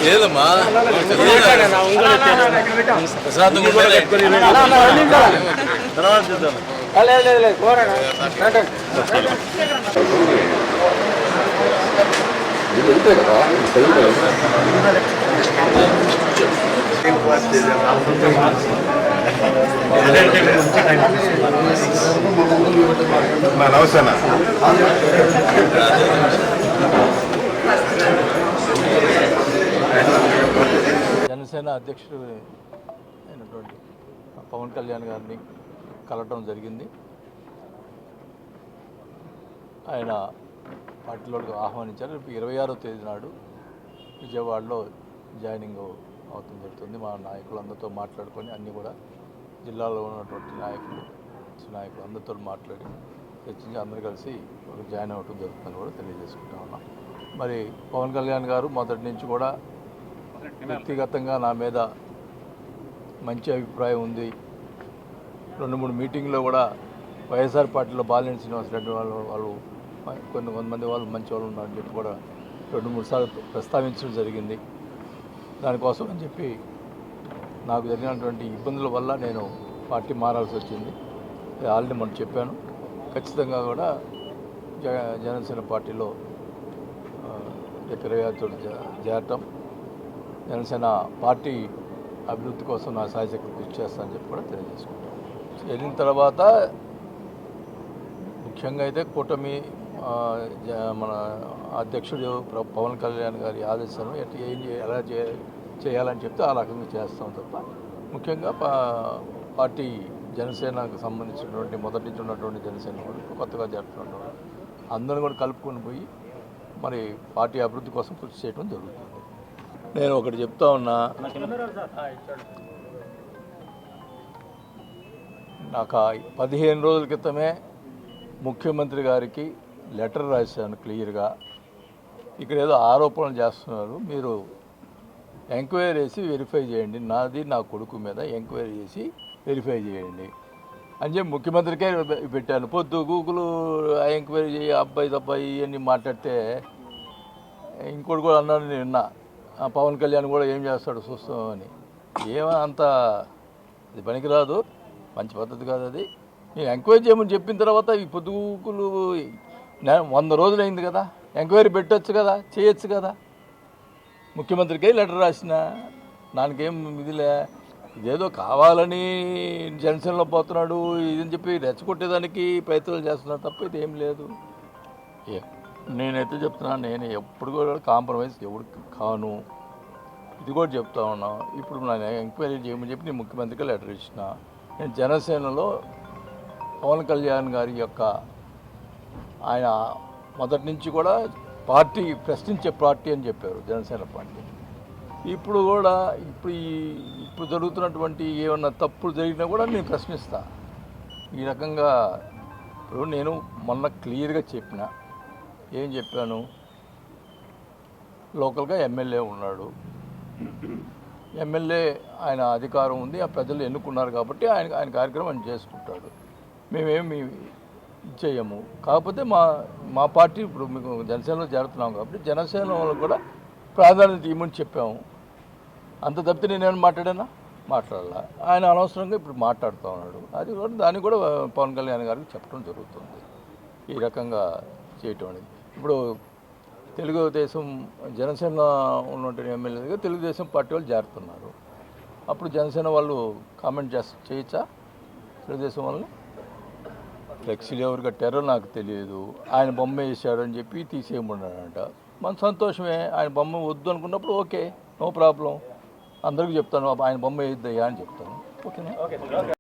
ఏదమ్మా తర్వాత చూద్దాం. నమస్తేనా జనసేన అధ్యక్షుడు అయినటువంటి పవన్ కళ్యాణ్ గారిని కలవటం జరిగింది. ఆయన పార్టీలోకి ఆహ్వానించారు. రేపు 26వ తేదీ నాడు విజయవాడలో జాయినింగ్ అవటం జరుగుతుంది. మా నాయకులందరితో మాట్లాడుకొని అన్నీ కూడా జిల్లాలో ఉన్నటువంటి నాయకులు అందరితో మాట్లాడి చర్చించి అందరూ కలిసి జాయిన్ అవ్వటం జరుగుతుందని కూడా తెలియజేసుకుంటా ఉన్నాం. మరి పవన్ కళ్యాణ్ గారు మొదటి నుంచి కూడా వ్యక్తిగతంగా నా మీద మంచి అభిప్రాయం ఉంది. 2-3 మీటింగ్లో కూడా వైఎస్ఆర్ పార్టీలో బాలినేని శ్రీనివాస్ రెడ్డి వాళ్ళు కొంతమంది వాళ్ళు మంచి వాళ్ళు ఉన్నారని చెప్పి కూడా 2-3 సార్లు ప్రస్తావించడం జరిగింది. దానికోసం అని చెప్పి నాకు జరిగినటువంటి ఇబ్బందుల వల్ల నేను పార్టీ మారాల్సి వచ్చింది. ఆల్రెడీ మనం చెప్పాను. ఖచ్చితంగా కూడా జనసేన పార్టీలో 26 చేరటం, జనసేన పార్టీ అభివృద్ధి కోసం నా సాయశక్తి కృషి చేస్తానని చెప్పి కూడా తెలియజేసుకుంటాం. వెళ్ళిన తర్వాత ముఖ్యంగా అయితే కూటమి మన అధ్యక్షుడు పవన్ కళ్యాణ్ గారి ఆదేశాలను ఎలా చేయాలని చెప్తే ఆ రకంగా చేస్తాం తప్ప ముఖ్యంగా పార్టీ జనసేనకు సంబంధించినటువంటి మొదటి నుంచి ఉన్నటువంటి జనసేన కొత్తగా జరుపుతున్నటువంటి అందరూ కూడా కలుపుకొని పోయి మరి పార్టీ అభివృద్ధి కోసం కృషి చేయడం జరుగుతుంది. నేను ఒకటి చెప్తా ఉన్నా, నాకు 15 రోజుల క్రితమే ముఖ్యమంత్రి గారికి లెటర్ రాశాను క్లియర్గా. ఇక్కడ ఏదో ఆరోపణలు చేస్తున్నారు, మీరు ఎంక్వైరీ చేసి వెరిఫై చేయండి, నాది నా కొడుకు మీద ఎంక్వైరీ చేసి వెరిఫై చేయండి అని చెప్పి ముఖ్యమంత్రికే పెట్టాను. పొద్దు గూగుల్ ఎంక్వైరీ చేయి అబ్బాయి తబ్బాయి ఇవన్నీ మాట్లాడితే ఇంకోటి కూడా అన్నాడు, నేను విన్నా, పవన్ కళ్యాణ్ కూడా ఏం చేస్తాడు చూస్తామని. అంత ఇది పనికిరాదు, మంచి పద్ధతి కాదు అది. నేను ఎంక్వైరీ చేయమని చెప్పిన తర్వాత ఈ పొద్దుగుకులు 100 రోజులు అయింది కదా, ఎంక్వైరీ పెట్టచ్చు కదా, చేయొచ్చు కదా. ముఖ్యమంత్రికే లెటర్ రాసిన దానికేం ఇదిలే, ఇదేదో కావాలని జనసేనలో పోతున్నాడు ఇదని చెప్పి రెచ్చగొట్టేదానికి ప్రయత్నాలు చేస్తున్నారు తప్ప ఇది ఏం లేదు. నేనైతే చెప్తున్నాను, నేను ఎప్పుడు కూడా కాంప్రమైజ్ ఎవరికి కాను, ఇది కూడా చెప్తా ఉన్నా. ఇప్పుడు నేను ఎంక్వైరీ చేయమని చెప్పి నేను ముఖ్యమంత్రికి లెటర్ ఇచ్చిన. నేను జనసేనలో పవన్ కళ్యాణ్ గారి యొక్క ఆయన మొదటి నుంచి కూడా పార్టీ ప్రశ్నించే పార్టీ అని చెప్పారు జనసేన పార్టీ. ఇప్పుడు కూడా ఇప్పుడు జరుగుతున్నటువంటి ఏమన్నా తప్పులు జరిగినా కూడా నేను ప్రశ్నిస్తా. ఈ రకంగా ఇప్పుడు నేను మొన్న క్లియర్గా చెప్పిన, ఏం చెప్పాను, లోకల్గా ఎమ్మెల్యే ఉన్నాడు, ఎమ్మెల్యే ఆయన అధికారం ఉంది, ఆ ప్రజలు ఎన్నుకున్నారు కాబట్టి ఆయన కార్యక్రమం ఆయన చేసుకుంటాడు, మేమేమి చేయము. కాకపోతే మా పార్టీ ఇప్పుడు మీకు జనసేనలో చేరుతున్నాం కాబట్టి జనసేన వాళ్ళకు కూడా ప్రాధాన్యత ఇవ్వమని చెప్పాము. అంత తప్పితే నేనేమైనా మాట్లాడాలా? ఆయన అనవసరంగా ఇప్పుడు మాట్లాడుతూ ఉన్నాడు. అది కూడా దాన్ని కూడా పవన్ కళ్యాణ్ గారికి చెప్పడం జరుగుతుంది. ఈ రకంగా చేయటం అనేది ఇప్పుడు తెలుగుదేశం జనసేన ఉన్నటువంటి ఎమ్మెల్యేగా తెలుగుదేశం పార్టీ వాళ్ళు చేరుతున్నారు. అప్పుడు జనసేన వాళ్ళు కామెంట్ చేయొచ్చా? తెలుగుదేశం వాళ్ళని ఫ్లెక్సీలు ఎవరు కట్టారో నాకు తెలియదు, ఆయన బొమ్మ వేసాడని చెప్పి తీసేయమన్నాడంట. మన సంతోషమే, ఆయన బొమ్మ వద్దు అనుకున్నప్పుడు ఓకే, నో ప్రాబ్లం, అందరికీ చెప్తాను ఆయన బొమ్మ వేయద్దయ్యా అని చెప్తాను. ఓకేనా?